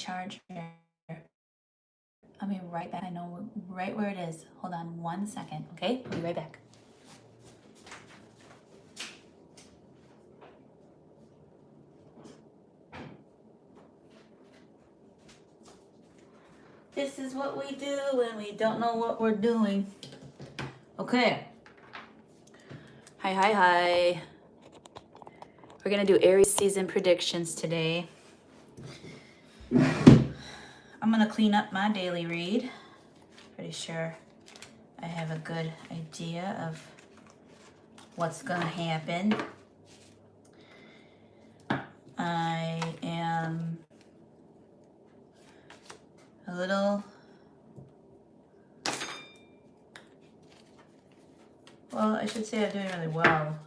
charger. I'll be right back. I know right where it is. Hold on 1 second, okay? I'll be right back. This is what we do when we don't know what we're doing. Okay. Hi. We're gonna do Aries season predictions today. I'm gonna clean up my daily read. Pretty sure I have a good idea of what's gonna happen. I am a little, well, I should say I'm doing really well.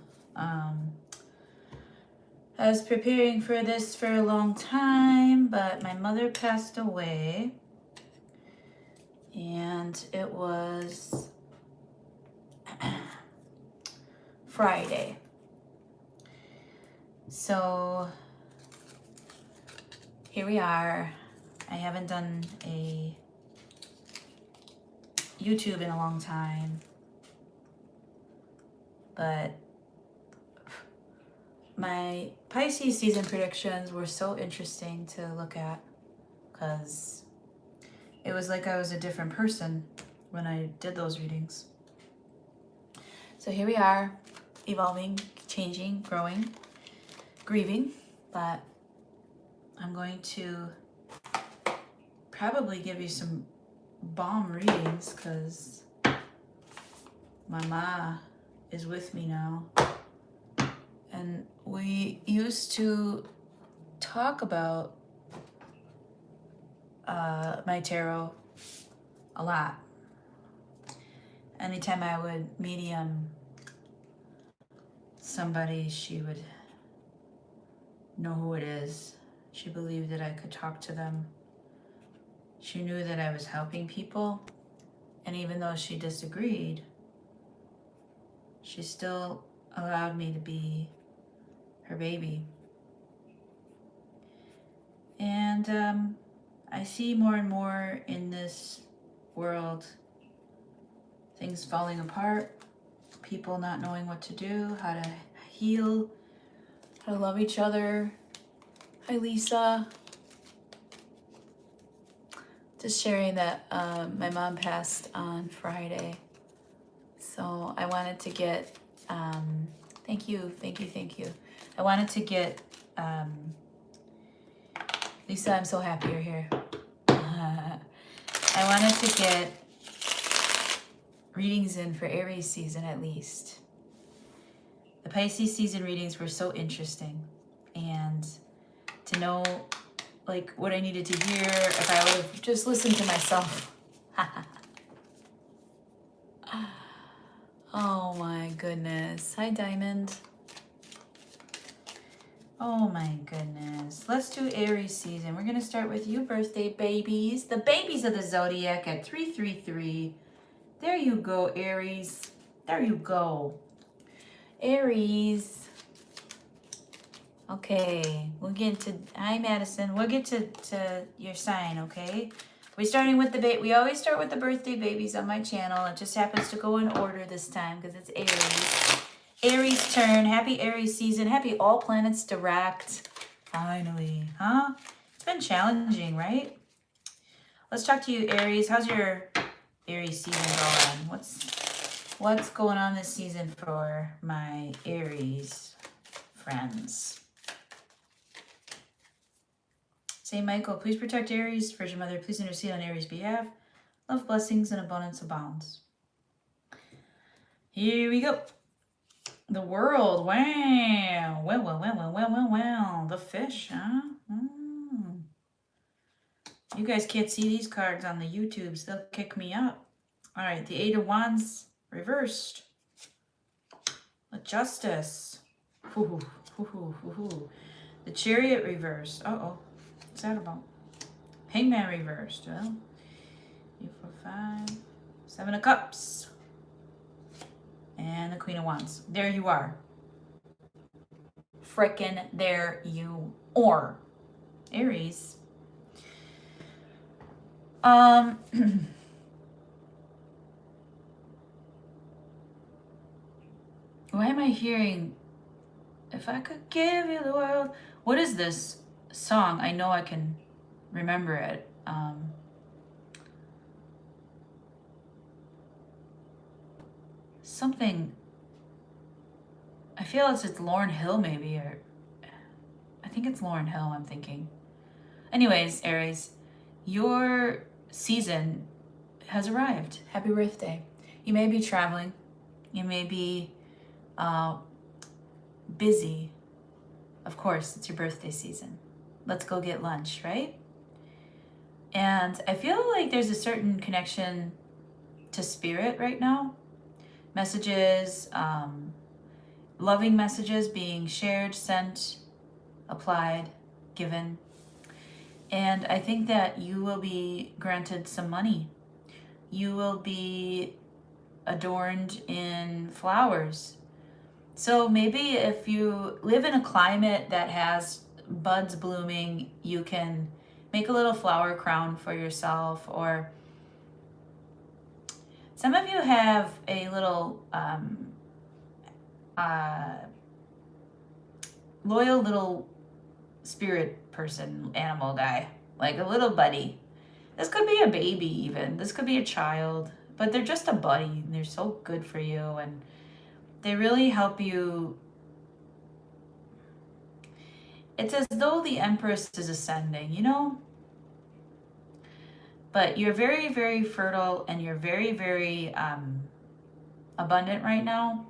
I was preparing for this for a long time, but my mother passed away, and it was Friday. So here we are. I haven't done a YouTube in a long time, but my Pisces season predictions were so interesting to look at because it was like I was a different person when I did those readings. So here we are, evolving, changing, growing, grieving, but I'm going to probably give you some bomb readings because my ma is with me now. And we used to talk about my tarot a lot. Anytime I would medium somebody, she would know who it is. She believed that I could talk to them. She knew that I was helping people. And even though she disagreed, she still allowed me to be her baby. And I see more and more in this world things falling apart, people not knowing what to do, how to heal, how to love each other. Hi, Lisa. Just sharing that my mom passed on Friday. So I wanted to get, thank you. I wanted to get, Lisa, I'm so happy you're here. I wanted to get readings in for Aries season at least. The Pisces season readings were so interesting, and to know like what I needed to hear if I would have just listened to myself. Oh my goodness. Hi, Diamond. Oh my goodness. Let's do Aries season. We're going to start with you birthday babies. The babies of the zodiac at 333. There you go, Aries. There you go. Aries. Okay, we'll get to, hi Madison, we'll get to your sign, okay? We always start with the birthday babies on my channel. It just happens to go in order this time because it's Aries. Aries turn. Happy Aries season. Happy all planets direct. Finally, huh? It's been challenging, right? Let's talk to you, Aries. How's your Aries season going? What's going on this season for my Aries friends? Saint Michael, please protect Aries. Virgin Mother, please intercede on Aries' behalf. Love, blessings, and abundance abounds. Here we go. The world. Wow. Well. The fish, huh? You guys can't see these cards on the YouTubes. They'll kick me up. All right. The Eight of Wands reversed. The Justice. The Chariot reversed. Uh-oh. What's that about? Hangman reversed. Well, 3, 4, 5. 7 of Cups. And the Queen of Wands. There you are. Frickin' there you are. Aries. Why am I hearing, if I could give you the world? What is this song? I know I can remember it. Something, I feel it's Lauryn Hill maybe, or I think it's Lauryn Hill I'm thinking. Anyways, Aries, your season has arrived. Happy birthday. You may be traveling. You may be busy. Of course, it's your birthday season. Let's go get lunch, right? And I feel like there's a certain connection to spirit right now. Messages, loving messages being shared, sent, applied, given. And I think that you will be granted some money. You will be adorned in flowers. So maybe if you live in a climate that has buds blooming, you can make a little flower crown for yourself. Or some of you have a little loyal little spirit person, animal guy, like a little buddy. This could be a baby even. This could be a child, but they're just a buddy and they're so good for you and they really help you. It's as though the Empress is ascending, you know? But you're very, very fertile and you're very, very abundant right now.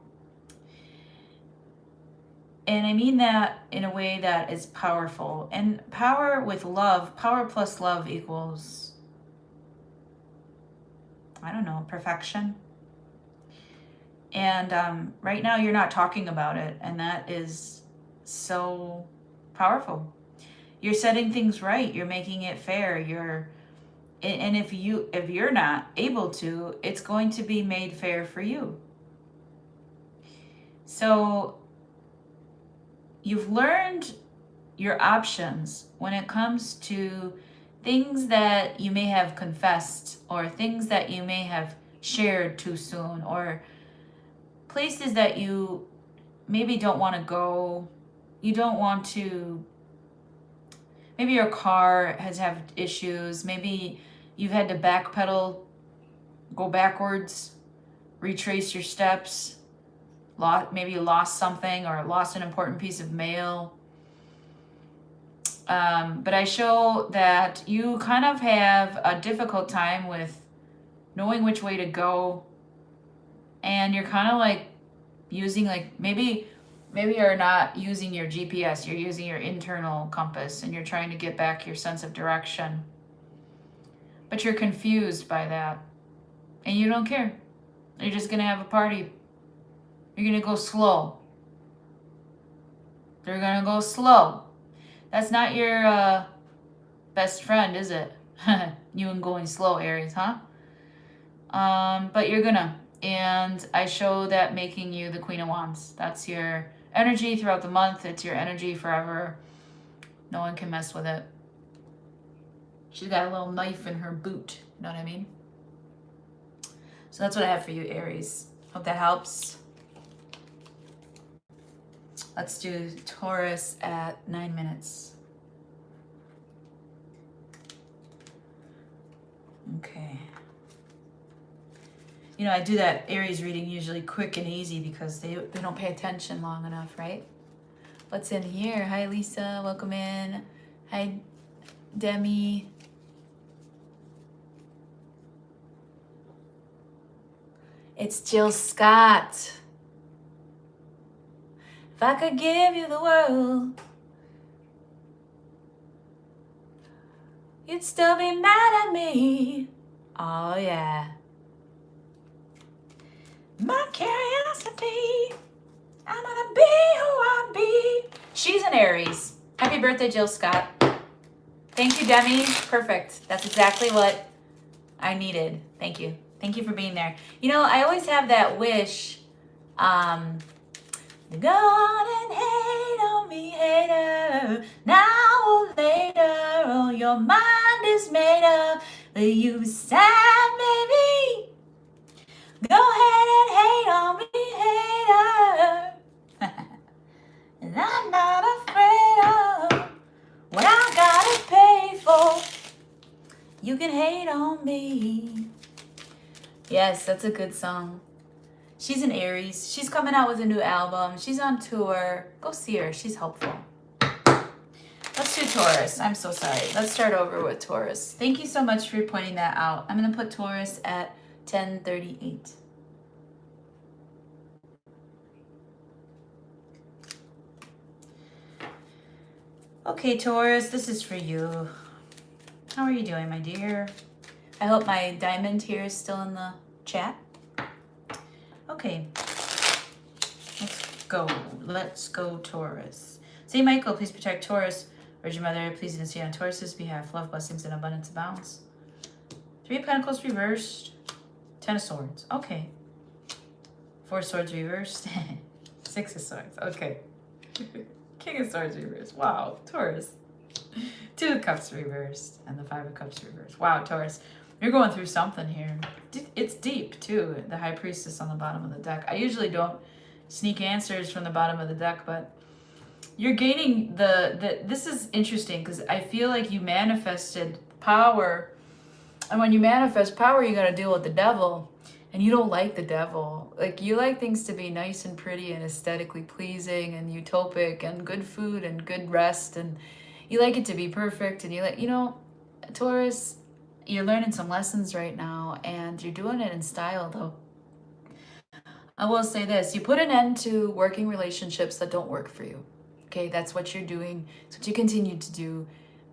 And I mean that in a way that is powerful. And power with love, power plus love equals, I don't know, perfection. And right now you're not talking about it. And that is so powerful. You're setting things right. You're making it fair. And if you're not able to, it's going to be made fair for you. So you've learned your options when it comes to things that you may have confessed or things that you may have shared too soon or places that you maybe don't want to go. You don't want to, maybe your car has had issues. Maybe you've had to backpedal, go backwards, retrace your steps. Maybe you lost something or lost an important piece of mail. But I show that you kind of have a difficult time with knowing which way to go. And you're kind of like using maybe you're not using your GPS, you're using your internal compass and you're trying to get back your sense of direction. But you're confused by that. And you don't care. You're just going to have a party. You're going to go slow. You're going to go slow. That's not your best friend, is it? You and going slow, Aries, huh? But you're going to. And I show that making you the Queen of Wands. That's your energy throughout the month. It's your energy forever. No one can mess with it. She's got a little knife in her boot. You know what I mean? So that's what I have for you, Aries. Hope that helps. Let's do Taurus at 9 minutes. Okay. You know, I do that Aries reading usually quick and easy because they don't pay attention long enough, right? What's in here? Hi, Lisa. Welcome in. Hi, Demi. It's Jill Scott. If I could give you the world, you'd still be mad at me. Oh, yeah. My curiosity, I'm gonna be who I be. She's an Aries. Happy birthday, Jill Scott. Thank you, Demi. Perfect. That's exactly what I needed. Thank you. Thank you for being there. You know, I always have that wish to go on and hate on me, hater, now or later, world your mind is made of. But you sad, baby. Go ahead and hate on me, hater. And I'm not afraid of what I gotta pay for. You can hate on me. Yes, that's a good song. She's an Aries. She's coming out with a new album. She's on tour. Go see her. She's helpful. Let's do Taurus. I'm so sorry. Let's start over with Taurus. Thank you so much for pointing that out. I'm going to put Taurus at 1038. Okay, Taurus, this is for you. How are you doing, my dear? I hope my diamond here is still in the chat. Okay. Let's go, Taurus. Saint Michael, please protect Taurus. Virgin Mother, please intercede on Taurus's behalf. Love, blessings, and abundance abounds. 3 of Pentacles reversed. 10 of Swords. Okay. 4 of Swords reversed. 6 of Swords. Okay. King of Swords reversed. Wow, Taurus. 2 of Cups reversed. And the 5 of Cups reversed. Wow, Taurus. You're going through something here. It's deep, too. The High Priestess on the bottom of the deck. I usually don't sneak answers from the bottom of the deck, but you're gaining this is interesting because I feel like you manifested power. And when you manifest power, you got to deal with the devil. And you don't like the devil. Like, you like things to be nice and pretty and aesthetically pleasing and utopic and good food and good rest. And you like it to be perfect. And you like, Taurus, you're learning some lessons right now. And you're doing it in style, though. I will say this. You put an end to working relationships that don't work for you. Okay, that's what you're doing. It's what you continue to do.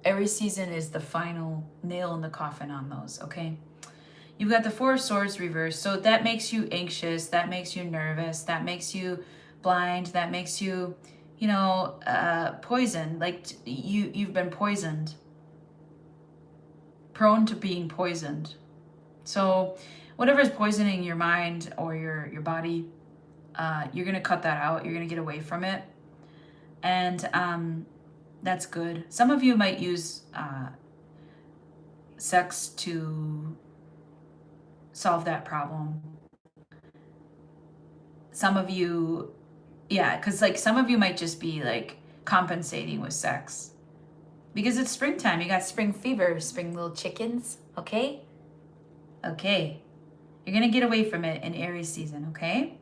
Every season is the final nail in the coffin on those, okay? You've got the 4 of Swords reversed. So that makes you anxious. That makes you nervous. That makes you blind. That makes you, poisoned. Like you've been poisoned. Prone to being poisoned. So whatever is poisoning your mind or your body, you're going to cut that out. You're going to get away from it. And that's good. Some of you might use sex to solve that problem. Some of you, because some of you might just be like compensating with sex. Because it's springtime. You got spring fever, spring little chickens, okay? Okay. You're going to get away from it in Aries season, okay?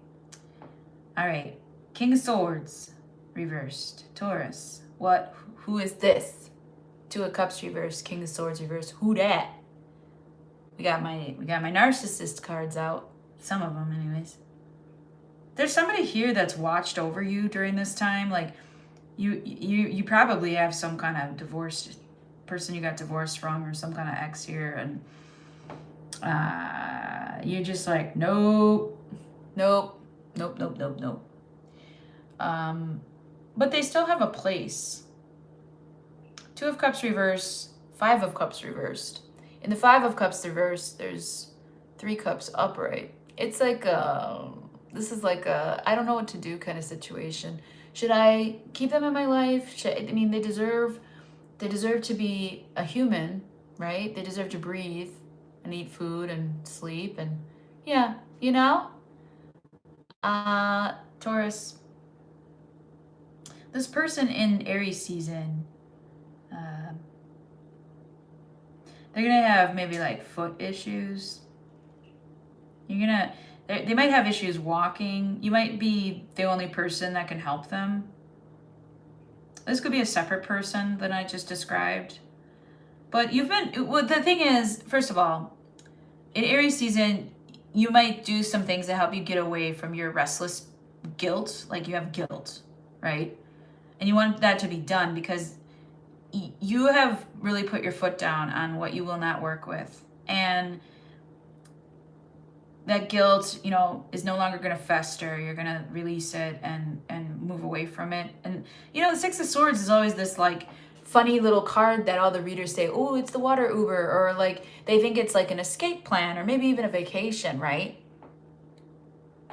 All right. King of Swords reversed. Taurus. What? Who is this? 2 of Cups reversed. King of Swords reversed. Who that? We got my narcissist cards out. Some of them, anyways. There's somebody here that's watched over you during this time. Like, you probably have some kind of divorced person you got divorced from, or some kind of ex here, and you're just like, nope. But they still have a place. 2 of Cups reversed, 5 of Cups reversed. In the 5 of Cups reversed, there's 3 cups upright. It's like this is like a I don't know what to do kind of situation. Should I keep them in my life? They deserve to be a human, right? They deserve to breathe and eat food and sleep and Taurus. This person in Aries season, they're gonna have maybe like foot issues. They might have issues walking. You might be the only person that can help them. This could be a separate person than I just described. But the thing is, first of all, in Aries season, you might do some things to help you get away from your restless guilt. Like, you have guilt, right? And you want that to be done because you have really put your foot down on what you will not work with. And that guilt, is no longer going to fester. You're going to release it and move away from it. And, the 6 of Swords is always this, like, funny little card that all the readers say, oh, it's the water Uber, or, like, they think it's, like, an escape plan or maybe even a vacation, right?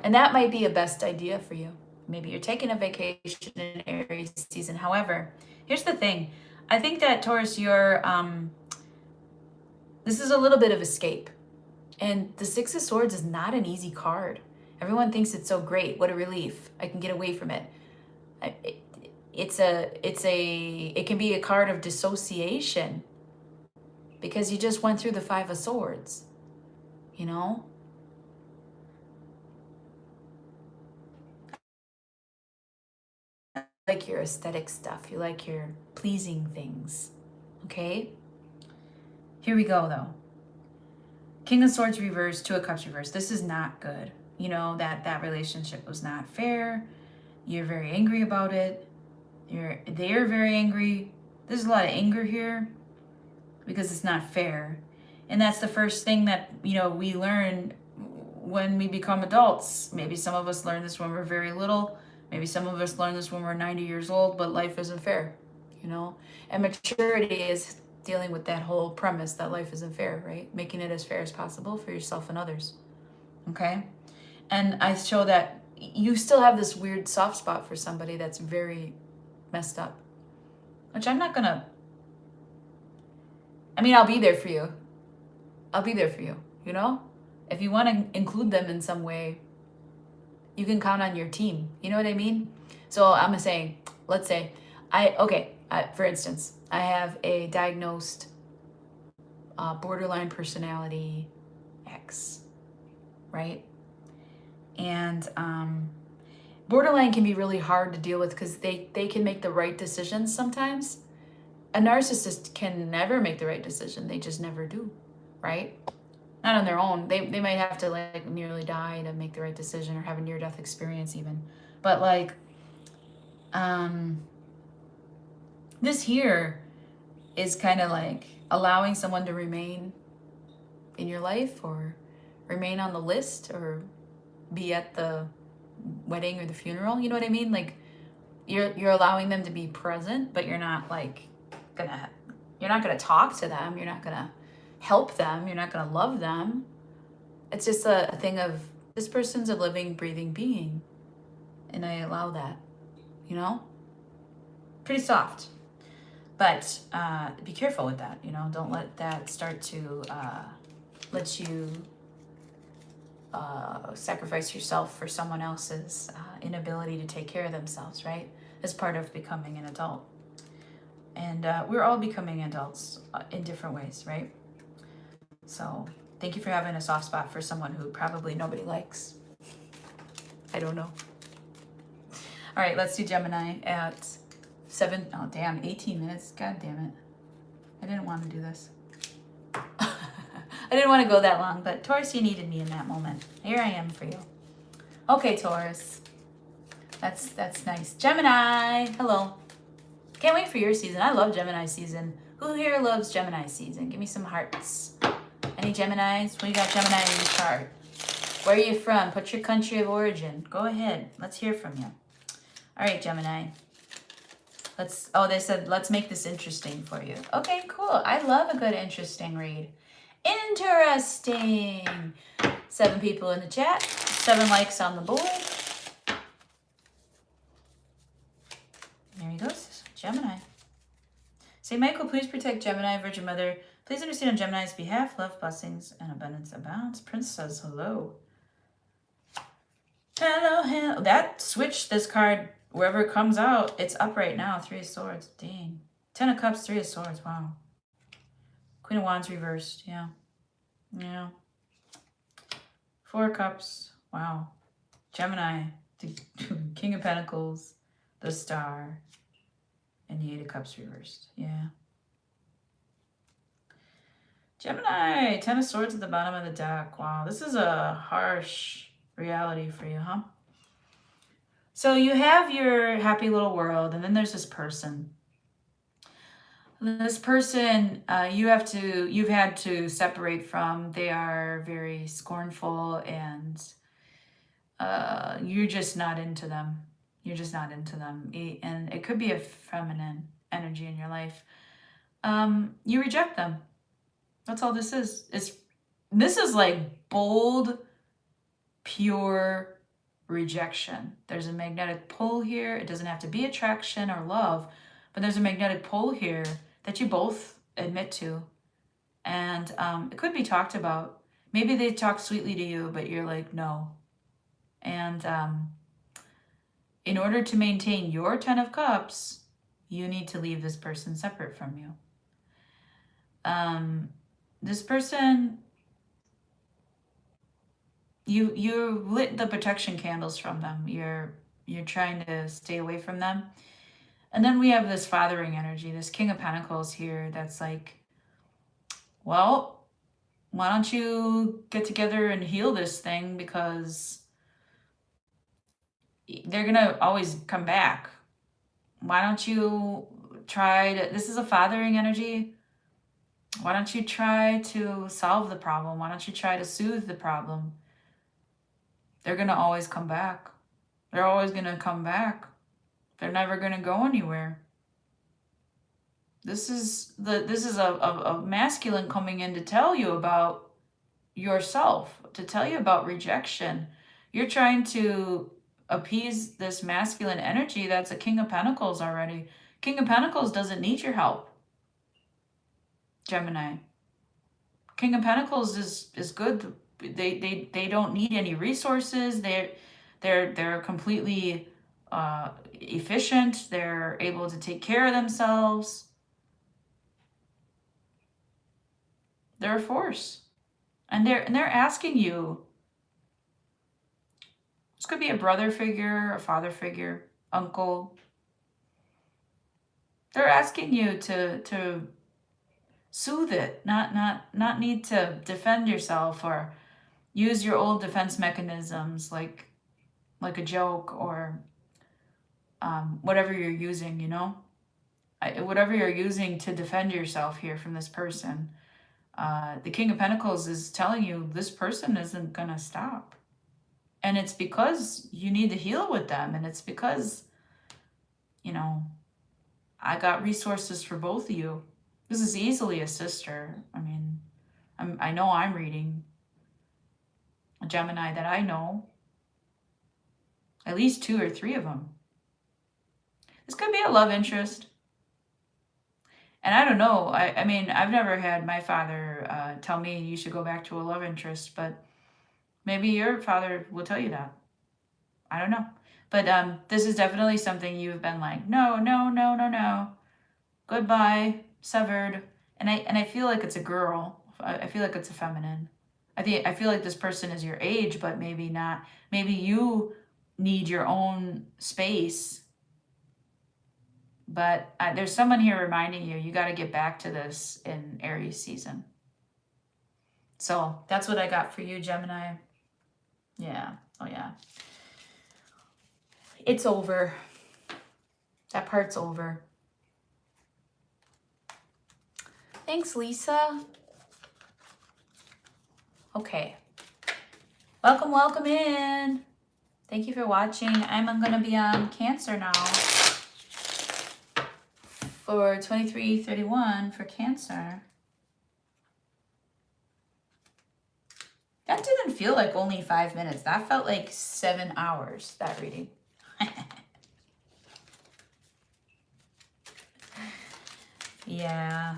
And that might be a best idea for you. Maybe you're taking a vacation in Aries season. However, here's the thing. I think that Taurus, you're, this is a little bit of escape. And the Six of Swords is not an easy card. Everyone thinks it's so great. What a relief. I can get away from it. It can be a card of dissociation because you just went through the Five of Swords, you know? Like your aesthetic stuff. You like your pleasing things. Okay? Here we go though. King of Swords reversed, Two of Cups reversed. This is not good. You know, that relationship was not fair. You're very angry about it. They're very angry. There's a lot of anger here because it's not fair. And that's the first thing that, you know, we learn when we become adults. Maybe some of us learn this when we're very little. Maybe some of us learn this when we're 90 years old, but life isn't fair, you know? And maturity is dealing with that whole premise that life isn't fair, right? Making it as fair as possible for yourself and others, okay? And I show that you still have this weird soft spot for somebody that's very messed up, which I'm not gonna, I mean, I'll be there for you. I'll be there for you, you know? If you want to include them in some way, you can count on your team. You know what I mean? So I'm saying, let's say, for instance, I have a diagnosed borderline personality X, right? And borderline can be really hard to deal with because they can make the right decisions sometimes. A narcissist can never make the right decision. They just never do, right? Not on their own. They might have to like nearly die to make the right decision or have a near-death experience even. But like, this here is kind of like allowing someone to remain in your life or remain on the list or be at the wedding or the funeral. You know what I mean? Like you're allowing them to be present, but you're not like you're not gonna talk to them. You're not gonna help them. You're not gonna love them. It's just a thing of this person's a living, breathing being. And I allow that, you know? Pretty soft. But be careful with that, you know? Don't let that start to let you sacrifice yourself for someone else's inability to take care of themselves, right? As part of becoming an adult. And we're all becoming adults in different ways, right? So thank you for having a soft spot for someone who probably nobody likes. I don't know. All right, let's do Gemini at 18 minutes. God damn it. I didn't want to do this. I didn't want to go that long, but Taurus, you needed me in that moment. Here I am for you. Okay, Taurus. That's nice. Gemini, hello. Can't wait for your season. I love Gemini season. Who here loves Gemini season? Give me some hearts. Any Geminis? What do you got Gemini in your chart? Where are you from? Put your country of origin. Go ahead. Let's hear from you. All right, Gemini. They said, let's make this interesting for you. Okay, cool. I love a good interesting read. Interesting. 7 people in the chat. 7 likes on the board. There he goes. Gemini. Say, Michael, please protect Gemini, Virgin Mother. Please understand on Gemini's behalf. Love, blessings, and abundance abounds. Prince says hello. Hello. That switch, this card, wherever it comes out, it's up right now. 3 of Swords. Dang. 10 of Cups, 3 of Swords. Wow. Queen of Wands reversed. Yeah. 4 of Cups. Wow. Gemini. The King of Pentacles. The Star. And the 8 of Cups reversed. Yeah. Gemini. 10 of Swords at the bottom of the deck. Wow. This is a harsh reality for you, huh? So you have your happy little world, and then there's this person. This person you've had to separate from. They are very scornful, and you're just not into them. You're just not into them. And it could be a feminine energy in your life. You reject them. That's all this is. This is like bold, pure rejection. There's a magnetic pull here. It doesn't have to be attraction or love, but there's a magnetic pole here that you both admit to. And it could be talked about. Maybe they talk sweetly to you, but you're like, no. And in order to maintain your 10 of Cups, you need to leave this person separate from you. This person, you lit the protection candles from them. You're trying to stay away from them. And then we have this fathering energy, this King of Pentacles here that's like, well, why don't you get together and heal this thing, because they're going to always come back. Why don't you try to, this is a fathering energy. Why don't you try to solve the problem? Why don't you try to soothe the problem? They're going to always come back. They're always going to come back. They're never going to go anywhere. This is a masculine coming in to tell you about yourself, to tell you about rejection. You're trying to appease this masculine energy that's a King of Pentacles already. King of Pentacles doesn't need your help, Gemini. King of Pentacles is good. They don't need any resources. They're completely efficient. They're able to take care of themselves. They're a force. And they're asking you. This could be a brother figure, a father figure, uncle. They're asking you to soothe it, not need to defend yourself or use your old defense mechanisms like a joke or whatever you're using, you know? Whatever you're using to defend yourself here from this person. The King of Pentacles is telling you this person isn't going to stop. And it's because you need to heal with them. And it's because, you know, I got resources for both of you. This is easily a sister. I mean, I know I'm reading a Gemini that I know. At least 2 or 3 of them. This could be a love interest. And I don't know. I mean, I've never had my father tell me you should go back to a love interest, but maybe your father will tell you that. I don't know. But this is definitely something you've been like, no, no, no, no, no. Goodbye, severed. And I feel like it's a girl. I feel like it's a feminine. I feel like this person is your age, but maybe not. Maybe you need your own space. But there's someone here reminding you got to get back to this in Aries season. So that's what I got for you, Gemini. Yeah. Oh, yeah. It's over. That part's over. Thanks, Lisa. Okay. Welcome, welcome in. Thank you for watching. I'm going to be on Cancer now. For 2331 for Cancer. That didn't feel like only 5 minutes. That felt like 7 hours, that reading. Yeah.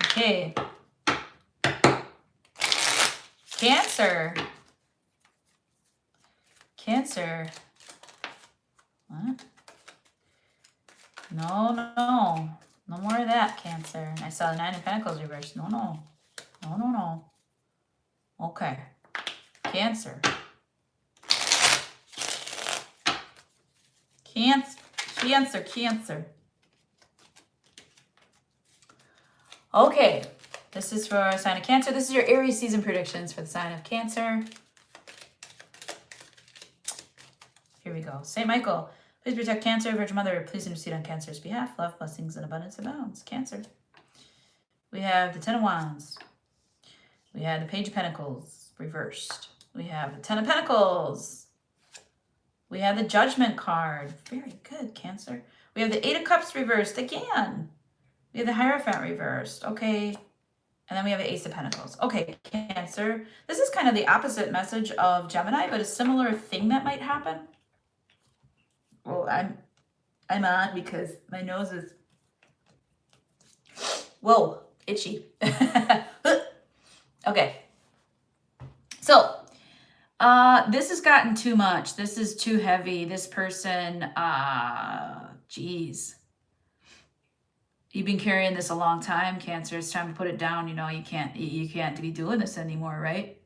Okay. Cancer. Cancer. What? No, no. No more of that, Cancer. I saw the 9 of Pentacles reversed. No, no. No, no, no. Okay. Cancer. Cancer. Cancer. Cancer. Okay. This is for a sign of Cancer. This is your Aries season predictions for the sign of Cancer. Here we go. St. Michael, please protect Cancer. Virgin Mother, please intercede on Cancer's behalf. Love, blessings, and abundance abounds. Cancer. We have the 10 of Wands. We have the Page of Pentacles reversed. We have the 10 of Pentacles. We have the Judgment card. Very good, Cancer. We have the 8 of Cups reversed again. We have the Hierophant reversed. Okay. And then we have the Ace of Pentacles. Okay, Cancer. This is kind of the opposite message of Gemini, but a similar thing that might happen. Well, I'm on because my nose is, whoa, itchy. Okay. So, this has gotten too much. This is too heavy. This person, geez. You've been carrying this a long time, Cancer. It's time to put it down. You know, you can't be doing this anymore, right?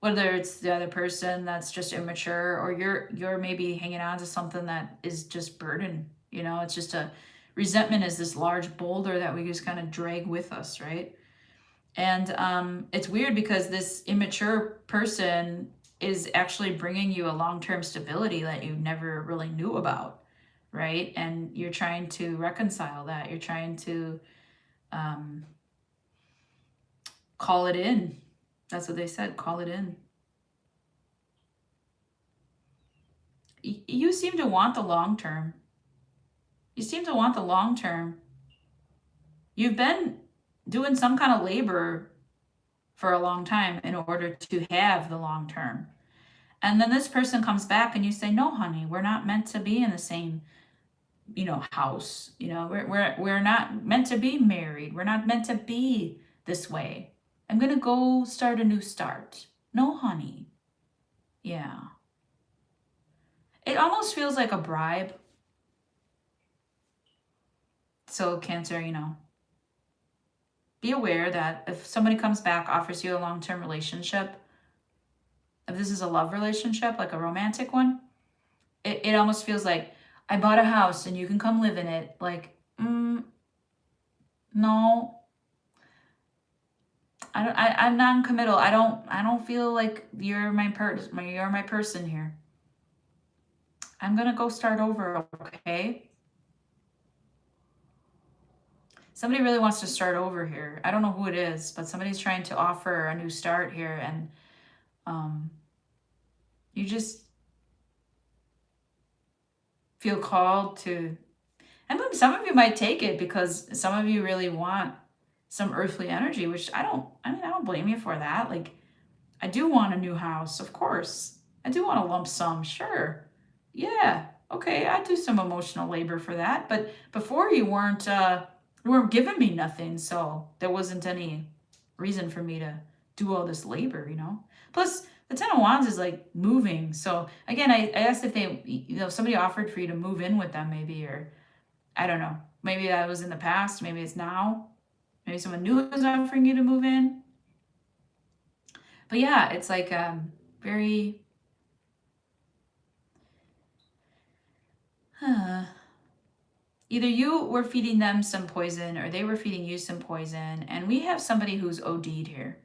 Whether it's the other person that's just immature, or you're maybe hanging on to something that is just burden. You know, it's just a resentment is this large boulder that we just kind of drag with us, right? And it's weird because this immature person is actually bringing you a long-term stability that you never really knew about, right? And you're trying to reconcile that. You're trying to call it in. That's what they said, call it in. You seem to want the long term. You seem to want the long term. You've been doing some kind of labor for a long time in order to have the long term. And then this person comes back and you say, no, honey, we're not meant to be in the same, house. We're not meant to be married. We're not meant to be this way. I'm going to go start a new start. No, honey. Yeah. It almost feels like a bribe. So, Cancer, be aware that if somebody comes back, offers you a long-term relationship, if this is a love relationship, like a romantic one, it almost feels like, I bought a house and you can come live in it. Like, no, I'm non-committal. I don't feel like you're my person here. I'm gonna go start over, okay? Somebody really wants to start over here. I don't know who it is, but somebody's trying to offer a new start here, and you just feel called to, and some of you might take it because some of you really want some earthly energy, which I don't blame you for that. Like, I do want a new house, of course. I do want a lump sum, sure. Yeah, okay, I do some emotional labor for that. But before you weren't giving me nothing, so there wasn't any reason for me to do all this labor, Plus, the Ten of Wands is like moving. So again, I asked if if somebody offered for you to move in with them, maybe, or I don't know. Maybe that was in the past. Maybe it's now. Maybe someone new is offering you to move in. But yeah, it's like very. Either you were feeding them some poison or they were feeding you some poison, and we have somebody who's OD'd here.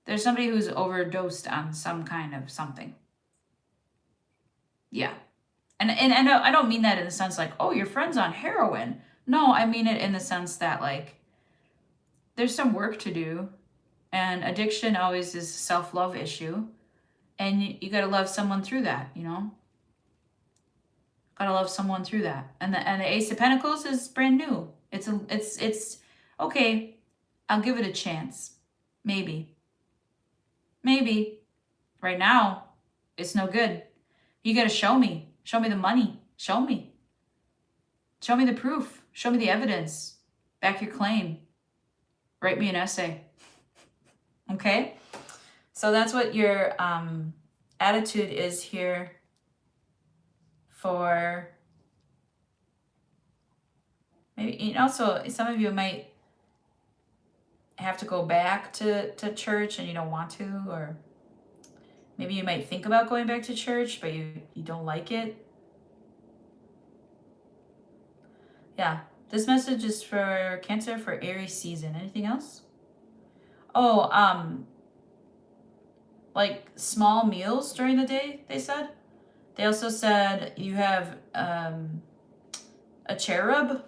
There's somebody who's overdosed on some kind of something. Yeah. And I don't mean that in the sense like, oh, your friend's on heroin. No, I mean it in the sense that, like, there's some work to do, and addiction always is a self-love issue, and you got to love someone through that, Gotta love someone through that. And the Ace of Pentacles is brand new. It's okay. I'll give it a chance. Maybe. Right now, it's no good. You gotta show me. Show me the money. Show me. Show me the proof. Show me the evidence. Back your claim. Write me an essay. Okay? So that's what your attitude is here for. Maybe also some of you might have to go back to church and you don't want to, or maybe you might think about going back to church but you don't like it. Yeah, this message is for Cancer, for Aries season. Anything else? Oh, like small meals during the day, they said. They also said you have a cherub.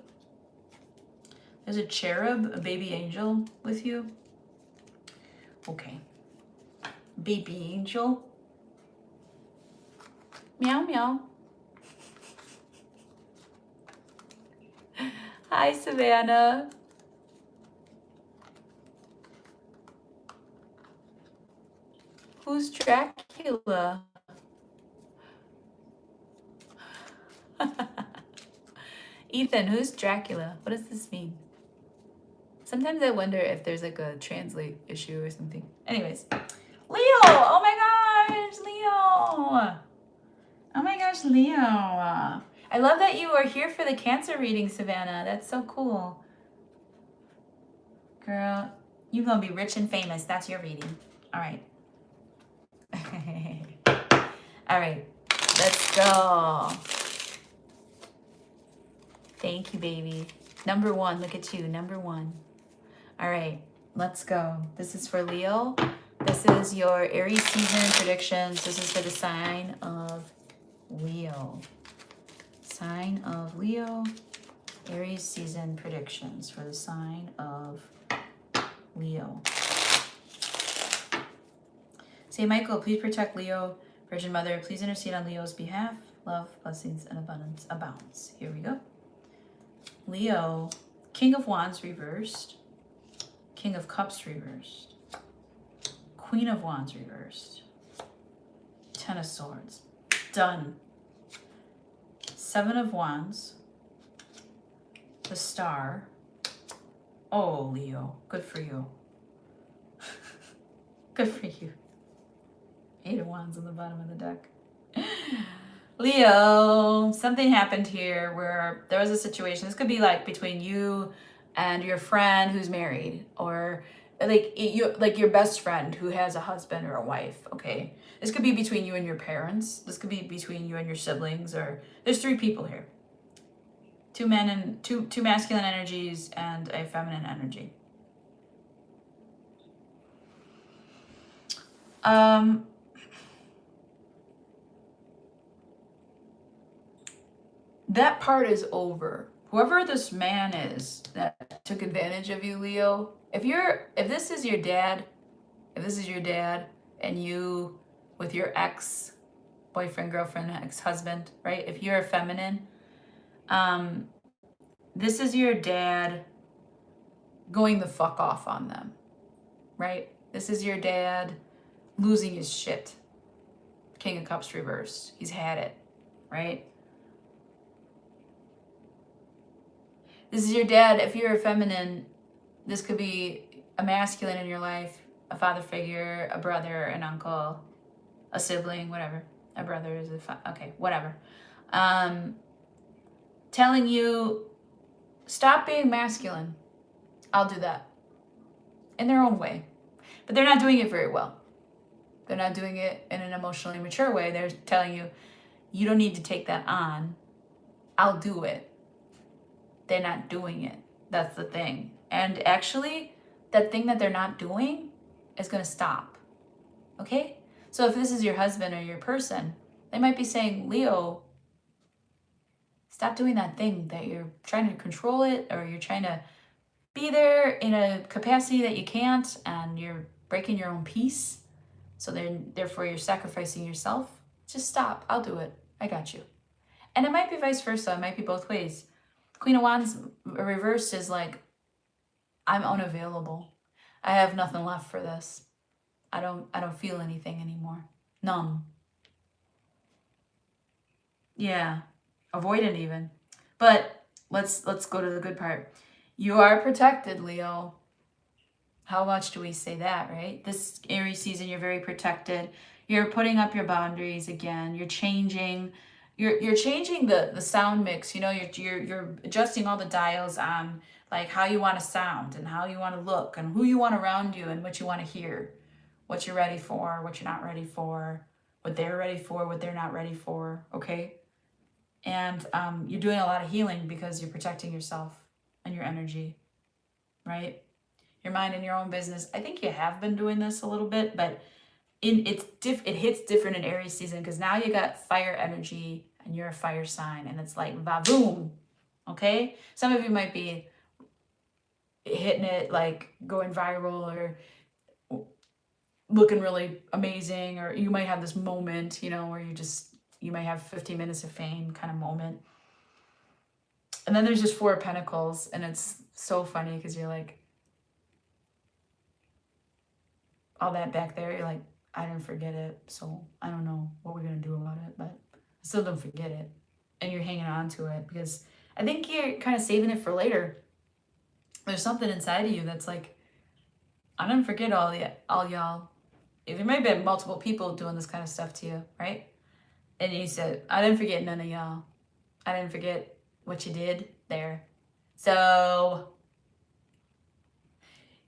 There's a cherub, a baby angel with you. Okay. Baby angel. Meow, meow. Hi, Savannah. Who's Dracula? Ethan, who's Dracula? What does this mean? Sometimes I wonder if there's like a translate issue or something. Anyways, Leo! Oh my gosh, Leo! Oh my gosh, Leo. I love that you are here for the Cancer reading, Savannah. That's so cool. Girl, you're going to be rich and famous. That's your reading. All right. All right. Let's go. Thank you, baby. Number one. Look at you. Number one. All right. Let's go. This is for Leo. This is your Aries season predictions. This is for the sign of Leo. Sign of Leo. Aries season predictions for the sign of Leo. Say, Michael, please protect Leo. Virgin Mother, please intercede on Leo's behalf. Love, blessings, and abundance abounds. Here we go. Leo, King of Wands reversed. King of Cups reversed. Queen of Wands reversed. Ten of Swords. Done. Seven of Wands. The Star. Oh, Leo, good for you. Good for you. Eight of Wands on the bottom of the deck. Leo, something happened here where there was a situation. This could be like between you and your friend who's married, or like your best friend who has a husband or a wife. Okay, this could be between you and your parents. This could be between you and your siblings, or there's three people here. Two men and two masculine energies and a feminine energy. That part is over. Whoever this man is that took advantage of you, Leo, if this is your dad, and you with your ex-boyfriend, girlfriend, ex-husband, right? If you're a feminine, this is your dad going the fuck off on them, right? This is your dad losing his shit. King of Cups reversed. He's had it, right? This is your dad. If you're a feminine, this could be a masculine in your life, a father figure, a brother, an uncle, a sibling, whatever. A brother is okay, whatever. Telling you, stop being masculine. I'll do that. In their own way. But they're not doing it very well. They're not doing it in an emotionally mature way. They're telling you, you don't need to take that on. I'll do it. They're not doing it. That's the thing. And actually, that thing that they're not doing is going to stop. Okay? So if this is your husband or your person, they might be saying, Leo, stop doing that thing that you're trying to control it, or you're trying to be there in a capacity that you can't, and you're breaking your own peace. So then, therefore, you're sacrificing yourself. Just stop. I'll do it. I got you. And it might be vice versa. It might be both ways. Queen of Wands reversed is like, I'm unavailable. I have nothing left for this. I don't feel anything anymore. Numb. Yeah. Avoidant even. But let's go to the good part. You are protected, Leo. How much do we say that, right? This Aries season, you're very protected. You're putting up your boundaries again. You're changing. You're changing the sound mix. You know, you're adjusting all the dials on like how you want to sound and how you want to look and who you want around you and what you want to hear, what you're ready for, what you're not ready for, what they're ready for, what they're not ready for. Okay, and you're doing a lot of healing because you're protecting yourself and your energy, right? Your mind and your own business. I think you have been doing this a little bit, but it hits different in Aries season because now you got fire energy and you're a fire sign, and it's like va-boom. Okay, some of you might be hitting it like going viral or looking really amazing, or you might have this moment, you know, where you might have 15 minutes of fame kind of moment. And then there's just Four of Pentacles, and it's so funny because you're like, all that back there, you're like, I didn't forget it, so I don't know what we're going to do about it, but I still don't forget it. And you're hanging on to it because I think you're kind of saving it for later. There's something inside of you that's like, I didn't forget all y'all. There might have been multiple people doing this kind of stuff to you, right? And you said, I didn't forget none of y'all. I didn't forget what you did there. So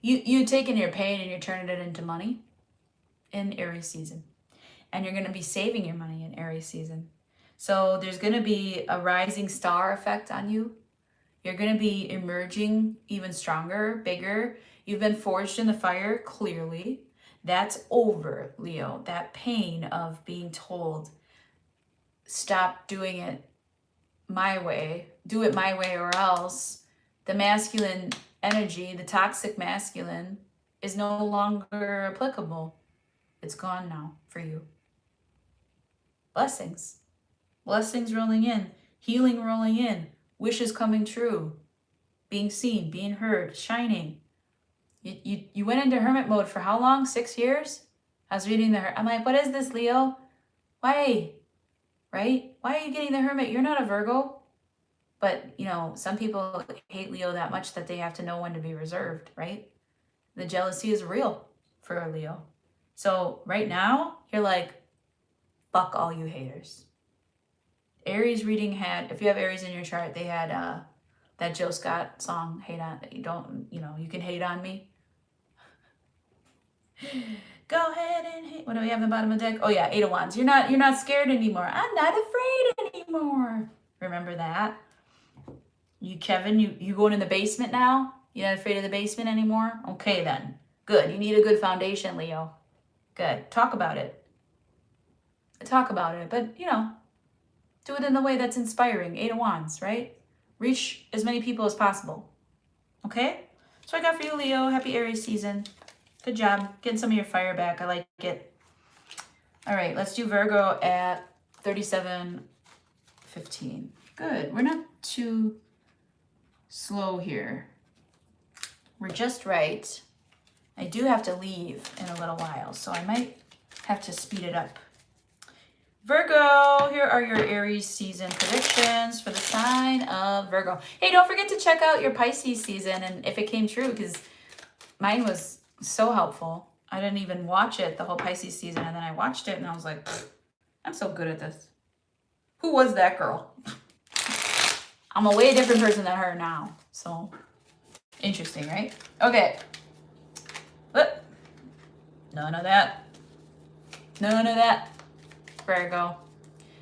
you taking your pain and you're turning it into money in Aries season. And you're going to be saving your money in Aries season. So there's going to be a rising star effect on you. You're going to be emerging even stronger, bigger. You've been forged in the fire, clearly. That's over, Leo. That pain of being told, stop doing it my way, do it my way or else. The masculine energy, the toxic masculine, is no longer applicable. It's gone now for you. Blessings. Blessings rolling in. Healing rolling in. Wishes coming true. Being seen, being heard, shining. You went into hermit mode for how long? 6 years? I was reading I'm like, what is this, Leo? Why? Right? Why are you getting the hermit? You're not a Virgo. But, some people hate Leo that much that they have to know when to be reserved, right? The jealousy is real for a Leo. So right now, you're like, fuck all you haters. Aries reading had, if you have Aries in your chart, they had that Jill Scott song, Hate On, you can hate on me. Go ahead and hate. What do we have in the bottom of the deck? Oh yeah, 8 of Wands. You're not scared anymore. I'm not afraid anymore. Remember that? You, Kevin, you going in the basement now? You're not afraid of the basement anymore? Okay then. Good. You need a good foundation, Leo. Good. Talk about it. But, do it in the way that's inspiring. 8 of Wands, right? Reach as many people as possible. Okay? So I got for you, Leo. Happy Aries season. Good job. Getting some of your fire back. I like it. All right, let's do Virgo at 37:15. Good. We're not too slow here. We're just right. I do have to leave in a little while, so I might have to speed it up. Virgo, here are your Aries season predictions for the sign of Virgo. Hey, don't forget to check out your Pisces season and if it came true, because mine was so helpful. I didn't even watch it, the whole Pisces season, and then I watched it and I was like, I'm so good at this. Who was that girl? I'm a way different person than her now. So, interesting, right? Okay. But, none of that. Virgo.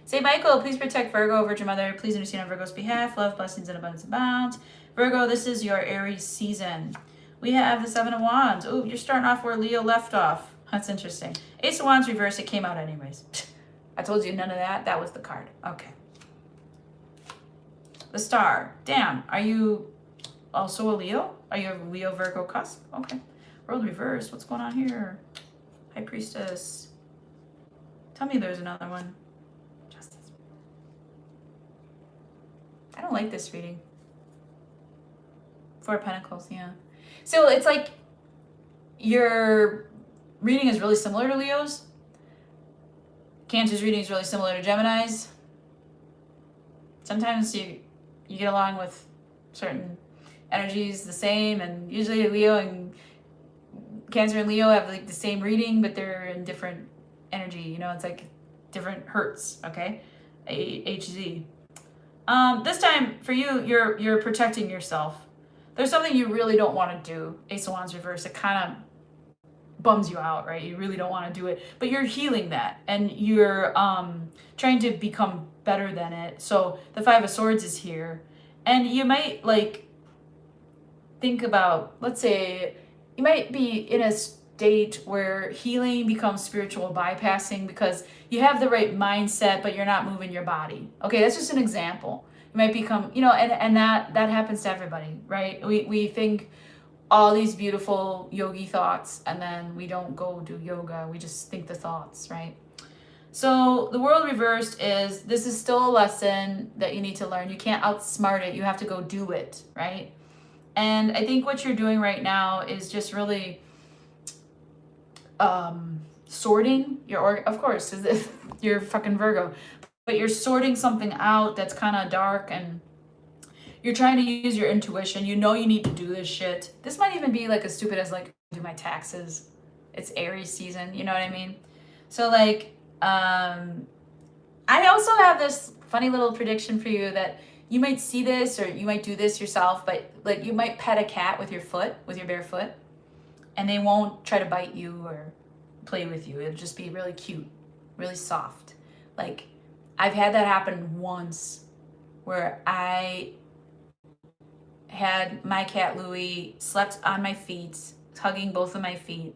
Saint Michael, please protect Virgo, Virgin Mother. Please intercede on Virgo's behalf. Love, blessings, and abundance abound. Virgo, this is your Aries season. We have the 7 of Wands. Oh, you're starting off where Leo left off. That's interesting. Ace of Wands reverse. It came out anyways. I told you none of that. That was the card. Okay. The Star. Damn. Are you also a Leo? Are you a Leo Virgo cusp? Okay. World reverse. What's going on here? High Priestess. Tell me there's another one. Justice. I don't like this reading. 4 of Pentacles, yeah. So it's like your reading is really similar to Leo's. Cancer's reading is really similar to Gemini's. Sometimes you get along with certain energies the same, and usually Leo and Cancer and Leo have like the same reading, but they're in different energy. It's like different hertz. Okay, HZ. This time for you, you're protecting yourself. There's something you really don't want to do. Ace of Wands reverse. It kind of bums you out, right? You really don't want to do it, but you're healing that, and you're trying to become better than it. So the 5 of Swords is here, and you might think about, let's say, you might be in a state where healing becomes spiritual bypassing because you have the right mindset, but you're not moving your body. Okay, that's just an example. You might become, and that happens to everybody, right? We think all these beautiful yogi thoughts, and then we don't go do yoga. We just think the thoughts, right? So the world reversed is, this is still a lesson that you need to learn. You can't outsmart it. You have to go do it, right? And I think what you're doing right now is just really sorting of course, you're fucking Virgo, but you're sorting something out that's kind of dark, and You're trying to use your intuition. You know you need to do this shit. This might even be like as stupid as like do my taxes. It's Aries season, you know what I mean? So like, I also have this funny little prediction for you that you might see this or you might do this yourself, but like you might pet a cat with your foot, with your bare foot, and they won't try to bite you or play with you. It'll just be really cute, really soft. Like I've had that happen once where I had my cat Louie slept on my feet, hugging both of my feet,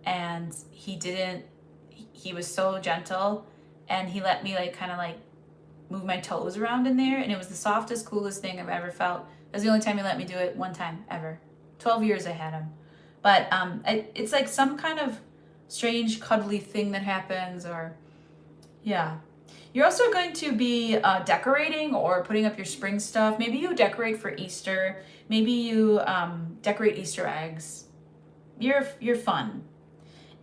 and he was so gentle, and he let me like kind of like move my toes around in there, and it was the softest, coolest thing I've ever felt. It was the only time he let me do it, one time ever. 12 years I had him. But it's like some kind of strange cuddly thing that happens, or yeah. You're also going to be decorating or putting up your spring stuff. Maybe you decorate for Easter. Maybe you decorate Easter eggs. You're fun.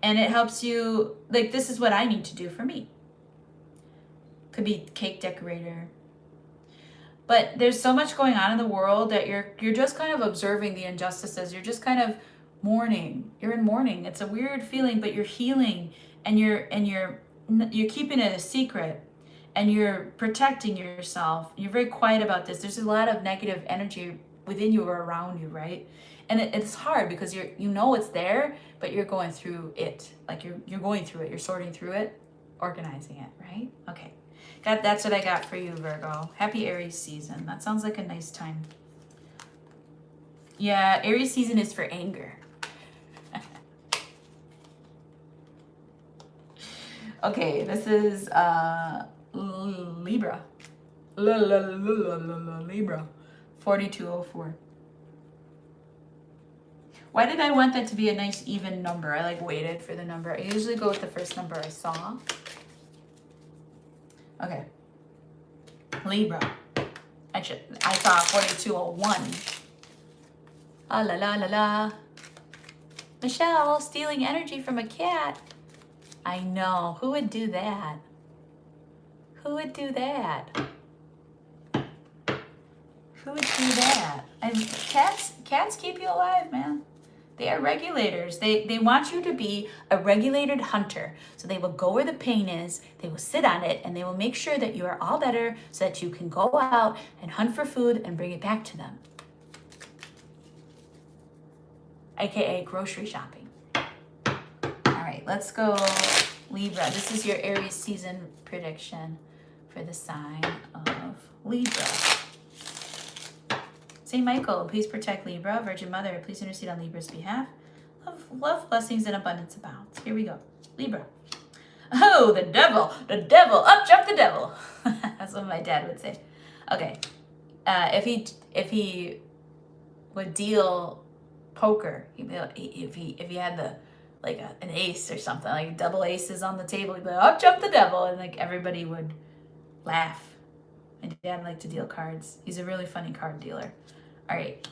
And it helps you, like this is what I need to do for me. Could be cake decorator. But there's so much going on in the world that you're just kind of observing the injustices. You're just kind of mourning. You're in mourning. It's a weird feeling, but you're healing, and you're keeping it a secret, and you're protecting yourself. You're very quiet about this. There's a lot of negative energy within you or around you, right? And it's hard because you know it's there, but you're going through it. Like you're going through it. You're sorting through it, organizing it, right? Okay. That's what I got for you, Virgo. Happy Aries season. That sounds like a nice time. Yeah, Aries season is for anger. Okay, this is Libra. Libra. 4204. Why did I want that to be a nice even number? I like waited for the number. I usually go with the first number I saw. Okay. Libra. I saw 4201. Ah la la la la. Michelle, stealing energy from a cat. I know. Who would do that? Who would do that? Who would do that? And cats keep you alive, man. They are regulators. They want you to be a regulated hunter. So they will go where the pain is, they will sit on it, and they will make sure that you are all better so that you can go out and hunt for food and bring it back to them. AKA grocery shopping. All right, let's go Libra. This is your Aries season prediction for the sign of Libra. Saint Michael, please protect Libra. Virgin Mother, please intercede on Libra's behalf. Love, blessings, and abundance abounds. Here we go. Libra. Oh, the devil, up jumped the devil. That's what my dad would say. Okay. If he would deal poker, if he had the like an ace or something, like double aces on the table, he'd be like, up jumped the devil, and like everybody would laugh. My dad liked to deal cards. He's a really funny card dealer. All right,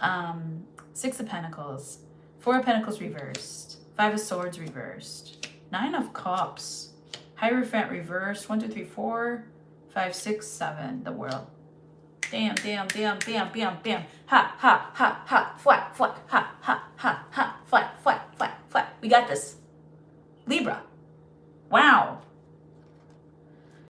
6 of Pentacles, 4 of Pentacles reversed, 5 of Swords reversed, 9 of Cups, Hierophant reversed, 1, 2, 3, 4, 5, 6, 7, the World. Bam, bam, bam, bam, bam, bam. Ha, ha, ha, ha, flat, flat, ha, ha, ha, ha, flat, flat, flat, flat. We got this. Libra. Wow.